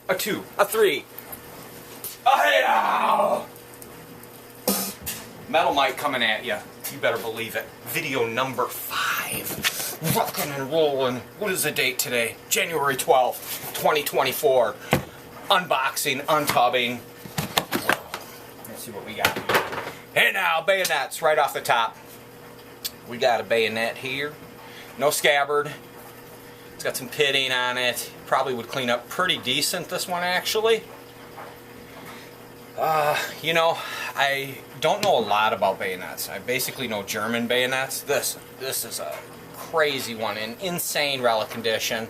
a 2, a 3. Oh, Metal Mike coming at you. You better believe it. Video number 5. Rockin' and rolling. What is the date today? January 12th, 2024. Unboxing, untubbing. Let's see what we got here. Hey now, bayonets right off the top. We got a bayonet here. No scabbard. It's got some pitting on it. Probably would clean up pretty decent, this one actually. You know, I don't know a lot about bayonets. I basically know German bayonets. This is a crazy one in insane relic condition.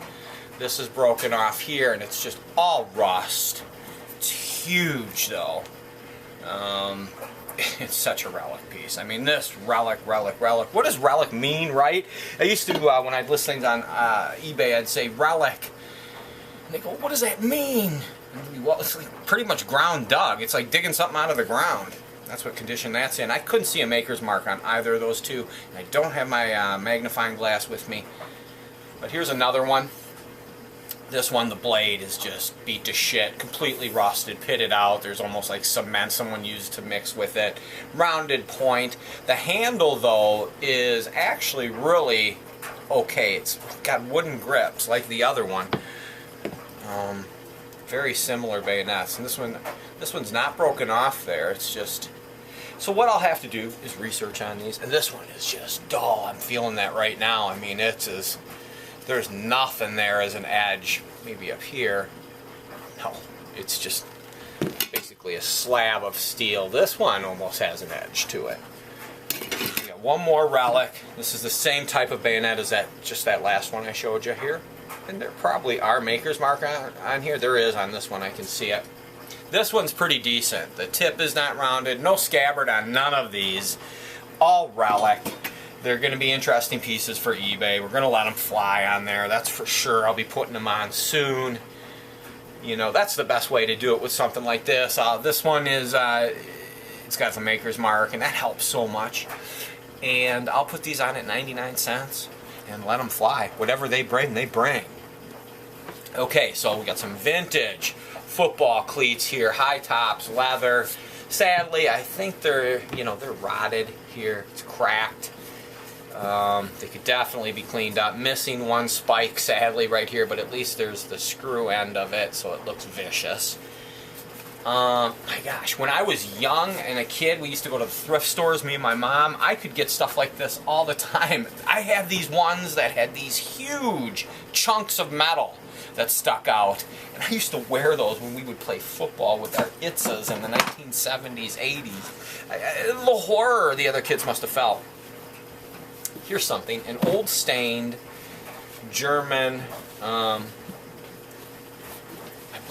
This is broken off here and it's just all rust. It's huge though. It's such a relic piece. I mean, this relic. What does relic mean, right? I used to, when I'd list things on eBay, I'd say relic. And they go, what does that mean? Well, it's like pretty much ground dug. It's like digging something out of the ground. That's what condition that's in. I couldn't see a maker's mark on either of those two. And I don't have my magnifying glass with me. But here's another one. This one, the blade is just beat to shit, completely rusted, pitted out. There's almost like cement someone used to mix with it. Rounded point. The handle, though, is actually really okay. It's got wooden grips like the other one. Very similar bayonets. And this one's not broken off there. It's just... So what I'll have to do is research on these. And this one is just dull. I'm feeling that right now. I mean, it's as... There's nothing there as an edge. Maybe up here. No, it's just basically a slab of steel. This one almost has an edge to it. We got one more relic. This is the same type of bayonet as that last one I showed you here. And there probably are maker's mark on here. There is on this one. I can see it. This one's pretty decent. The tip is not rounded. No scabbard on none of these. All relic. They're going to be interesting pieces for eBay. We're going to let them fly on there, that's for sure. I'll be putting them on soon. You know, that's the best way to do it with something like this. This one is, it's got the maker's mark, and that helps so much. And I'll put these on at 99 cents and let them fly. Whatever they bring, they bring. Okay, so we got some vintage football cleats here, high tops, leather. Sadly, I think they're rotted here. It's cracked. They could definitely be cleaned up. Missing one spike, sadly, right here, but at least there's the screw end of it, so it looks vicious. My gosh, when I was young and a kid, we used to go to the thrift stores, me and my mom. I could get stuff like this all the time. I had these ones that had these huge chunks of metal that stuck out, and I used to wear those when we would play football with our Itzas in the 1970s, 80s. The horror the other kids must have felt. Here's something, an old stained German, I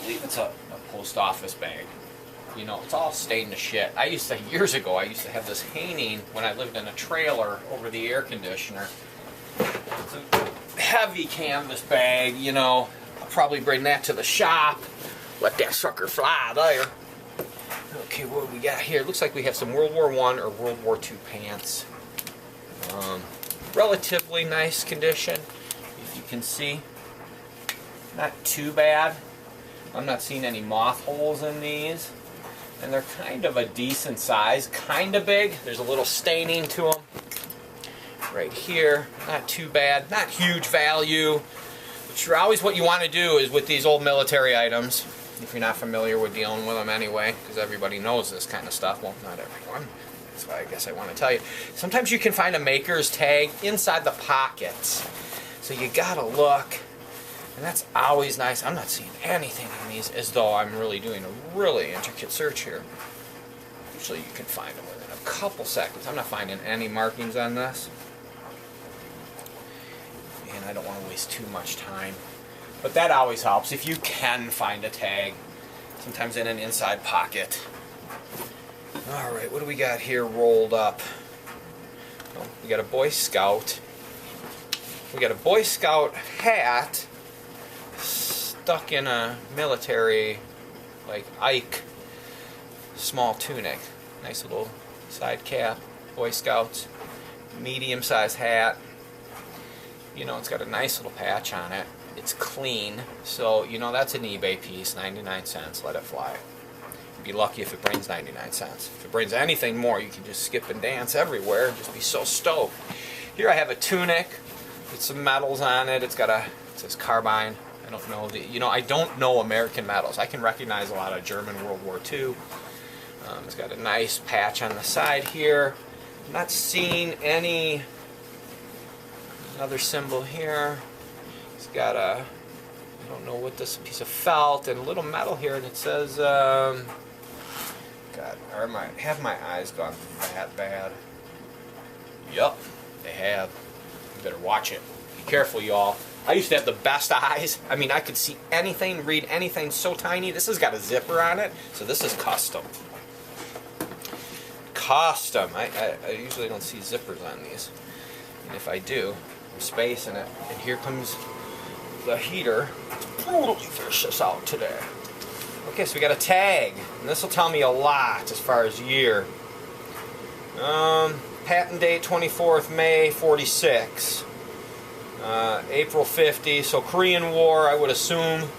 believe it's a post office bag. You know, it's all stained to shit. Years ago, I used to have this hanging when I lived in a trailer over the air conditioner. It's a heavy canvas bag, you know. I'll probably bring that to the shop. Let that sucker fly there. Okay, what do we got here? Looks like we have some World War I or World War II pants. Relatively nice condition, if you can see. Not too bad. I'm not seeing any moth holes in these. And they're kind of a decent size, kind of big. There's a little staining to them. Right here, not too bad. Not huge value. But always what you want to do is with these old military items, if you're not familiar with dealing with them anyway, because everybody knows this kind of stuff. Well, not everyone. That's why I guess I want to tell you. Sometimes you can find a maker's tag inside the pockets. So you gotta look. And that's always nice. I'm not seeing anything on these as though I'm really doing a really intricate search here. Usually you can find them within a couple seconds. I'm not finding any markings on this. And I don't want to waste too much time. But that always helps if you can find a tag. Sometimes in an inside pocket. Alright, what do we got here rolled up? Oh, we got a Boy Scout. We got a Boy Scout hat stuck in a military, like Ike, small tunic. Nice little side cap. Boy Scouts. Medium-sized hat. You know, it's got a nice little patch on it. It's clean, so you know that's an eBay piece, 99 cents. Let it fly. Be lucky if it brings 99 cents. If it brings anything more, you can just skip and dance everywhere and just be so stoked. Here I have a tunic with some medals on it. It says carbine. I don't know I don't know American medals. I can recognize a lot of German World War II. It's got a nice patch on the side here. I'm not seeing another symbol here. It's got I don't know what this piece of felt and a little metal here, and it says God, have my eyes gone that bad? Yup, they have. You better watch it. Be careful, y'all. I used to have the best eyes. I mean, I could see anything, read anything so tiny. This has got a zipper on it, so this is custom. Custom. I usually don't see zippers on these. And if I do, I'm spacing it. And here comes the heater. It's brutally vicious out today. Okay, so we got a tag, and this will tell me a lot as far as year. Patent date 24th May 46. April 50, so Korean War, I would assume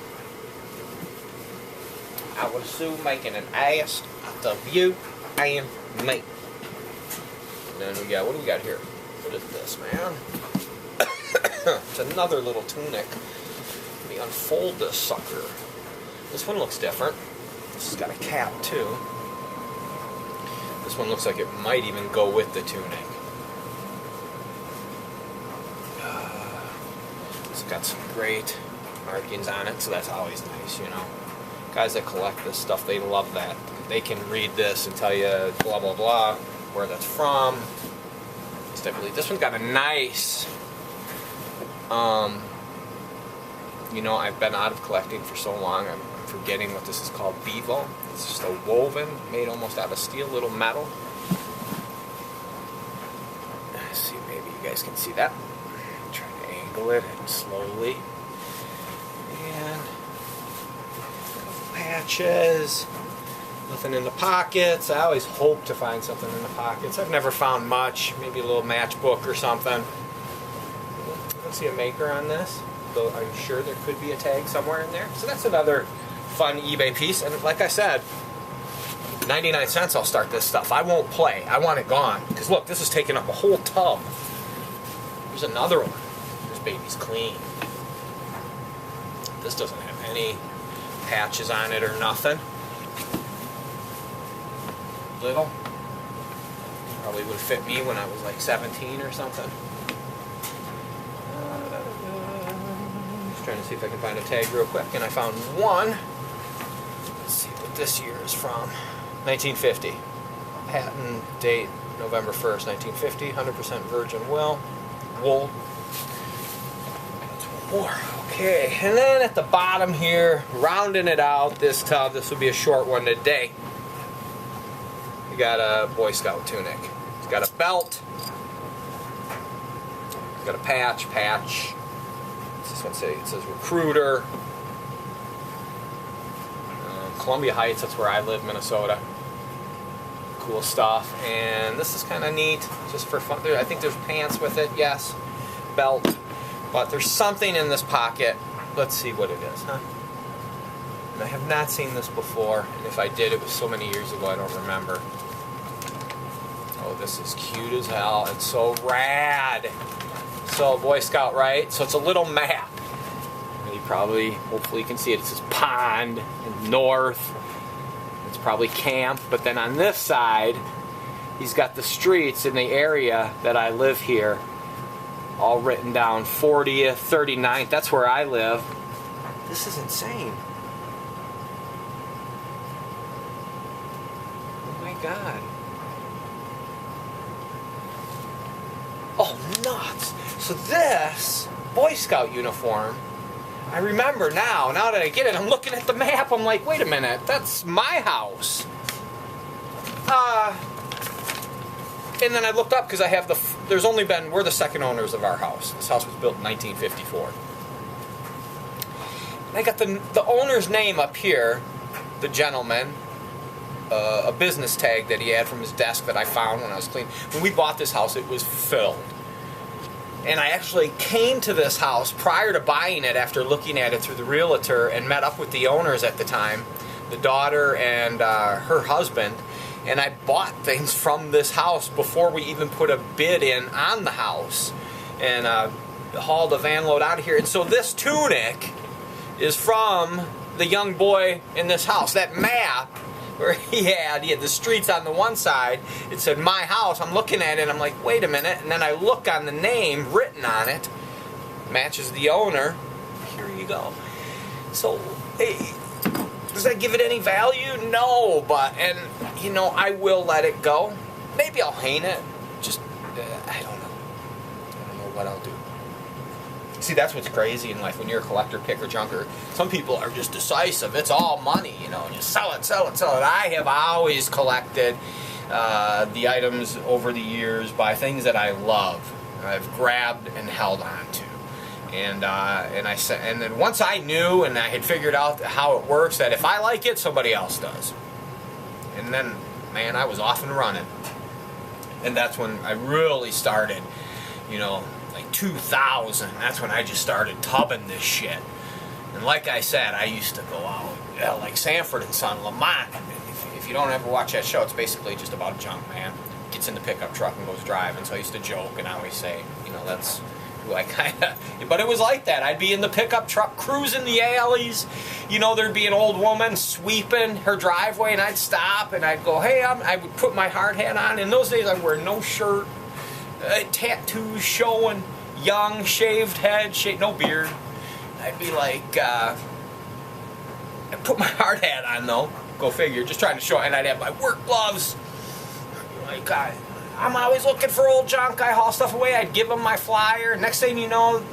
making an ass out of you and me. And then we got, what do we got here? What is this, man? It's another little tunic. Let me unfold this sucker. This one looks different. This has got a cap too. This one looks like it might even go with the tunic. It's got some great markings on it, so that's always nice, you know. Guys that collect this stuff, they love that. They can read this and tell you blah blah blah, where that's from. This one's got a nice you know, I've been out of collecting for so long, I'm forgetting what this is called. Bevo. It's just a woven, made almost out of steel, little metal. Let's see, maybe you guys can see that. I'm trying to angle it slowly. And patches. Nothing in the pockets. I always hope to find something in the pockets. I've never found much. Maybe a little matchbook or something. I don't see a maker on this, though I'm sure there could be a tag somewhere in there. So that's another fun eBay piece. And like I said, 99 cents I'll start this stuff. I won't play. I want it gone. Because look, this is taking up a whole tub. There's another one. This baby's clean. This doesn't have any patches on it or nothing. Little. Probably would fit me when I was like 17 or something. Just trying to see if I can find a tag real quick, and I found one. Let's see what this year is from. 1950. Patent date November 1st, 1950. 100% virgin wool. That's one more. Okay, and then at the bottom here, rounding it out, this tub, this will be a short one today. We got a Boy Scout tunic. It's got a belt. It's got a patch. What's this one say? It says recruiter. Columbia Heights, that's where I live, Minnesota. Cool stuff. And this is kind of neat, just for fun. I think there's pants with it, yes. Belt. But there's something in this pocket. Let's see what it is, huh? And I have not seen this before. And if I did, it was so many years ago, I don't remember. Oh, this is cute as hell. It's so rad. So, Boy Scout, right? So it's a little map. And you probably, hopefully you can see it. It says pond and north. It's probably camp. But then on this side, he's got the streets in the area that I live here. All written down. 40th, 39th. That's where I live. This is insane. Oh my God. Oh, nuts. So this Boy Scout uniform, I remember now that I get it, I'm looking at the map, I'm like, wait a minute, that's my house. And then I looked up because I have we're the second owners of our house. This house was built in 1954. And I got the owner's name up here, the gentleman, a business tag that he had from his desk that I found when I was cleaning. When we bought this house, it was filled. And I actually came to this house prior to buying it after looking at it through the realtor and met up with the owners at the time, the daughter and her husband, and I bought things from this house before we even put a bid in on the house, and hauled a van load out of here. And so this tunic is from the young boy in this house. That map where he had the streets on the one side, it said my house. I'm looking at it and I'm like, wait a minute, and then I look on the name written on it, matches the owner. Here you go. So hey, does that give it any value? No, but, and you know, I will let it go. Maybe I'll paint it. Just I don't know what I'll do. See, that's what's crazy in life when you're a collector, picker, junker. Some people are just decisive. It's all money, you know, just sell it, sell it, sell it. I have always collected the items over the years by things that I love. I've grabbed and held on to. And then once I knew and I had figured out how it works, that if I like it, somebody else does. And then, man, I was off and running. And that's when I really started, you know, like 2000, that's when I just started tubbing this shit. And like I said, I used to go out, like Sanford and Son, Lamont. I mean, if you don't ever watch that show, it's basically just about a junk man. Gets in the pickup truck and goes driving. So I used to joke and I always say, you know, that's who I kind of, but it was like that. I'd be in the pickup truck cruising the alleys. You know, there'd be an old woman sweeping her driveway and I'd stop and I'd go, hey, I would put my hard hat on. In those days, I'd wear no shirt. Tattoos showing, young, shaved head, no beard. I'd be like, I put my hard hat on though, go figure, just trying to show, and I'd have my work gloves. Like, I'm always looking for old junk, I haul stuff away, I'd give them my flyer. Next thing you know,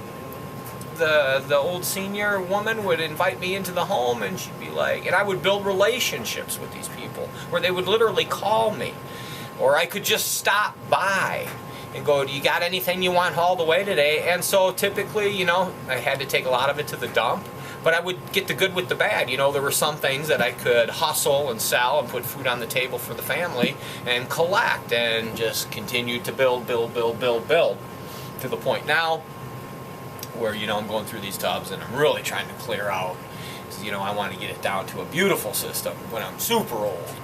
the old senior woman would invite me into the home and she'd be like, and I would build relationships with these people where they would literally call me. Or I could just stop by and go, do you got anything you want hauled away today? And so typically, you know, I had to take a lot of it to the dump, but I would get the good with the bad. You know, there were some things that I could hustle and sell and put food on the table for the family and collect and just continue to build to the point now where, you know, I'm going through these tubs and I'm really trying to clear out. You know, I want to get it down to a beautiful system when I'm super old.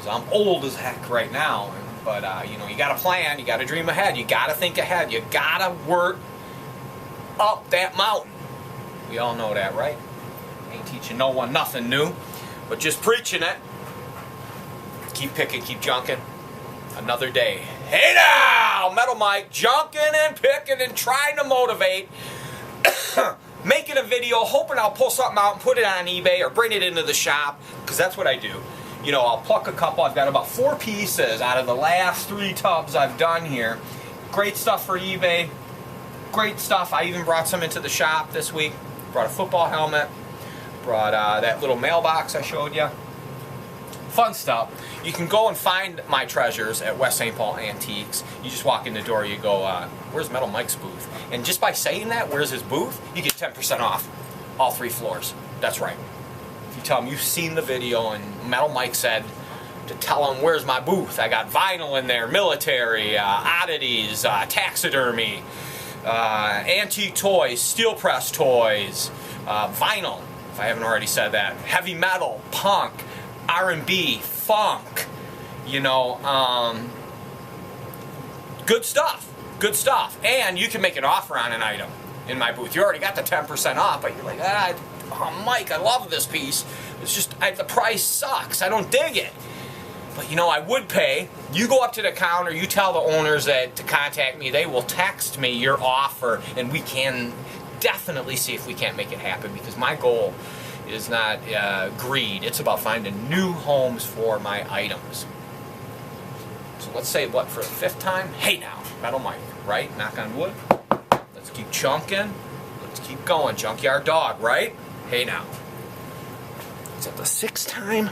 So I'm old as heck right now. But, you know, you got to plan, you got to dream ahead, you got to think ahead, you got to work up that mountain. We all know that, right? Ain't teaching no one nothing new, but just preaching it. Keep picking, keep junking. Another day. Hey now, Metal Mike, junking and picking and trying to motivate. Making a video, hoping I'll pull something out and put it on eBay or bring it into the shop, because that's what I do. You know, I'll pluck a couple. I've got about 4 pieces out of the last 3 tubs I've done here. Great stuff for eBay. Great stuff. I even brought some into the shop this week. Brought a football helmet. Brought that little mailbox I showed you. Fun stuff. You can go and find my treasures at West St. Paul Antiques. You just walk in the door, you go, where's Metal Mike's booth? And just by saying that, where's his booth, you get 10% off all 3 floors. That's right. You tell them you've seen the video and Metal Mike said to tell them where's my booth. I got vinyl in there, military, oddities, taxidermy, antique toys, steel press toys, vinyl, if I haven't already said that, heavy metal, punk, R&B, funk, you know, good stuff, good stuff. And you can make an offer on an item in my booth. You already got the 10% off, but you're like, oh, Mike, I love this piece. It's just, the price sucks. I don't dig it. But, you know, I would pay. You go up to the counter, you tell the owners that to contact me. They will text me your offer, and we can definitely see if we can't make it happen, because my goal is not greed. It's about finding new homes for my items. So let's say, what, for the 5th time? Hey now, Metal Mike, right? Knock on wood. Let's keep chunking. Let's keep going. Junkyard dog, right? Hey now. Is that the 6th time?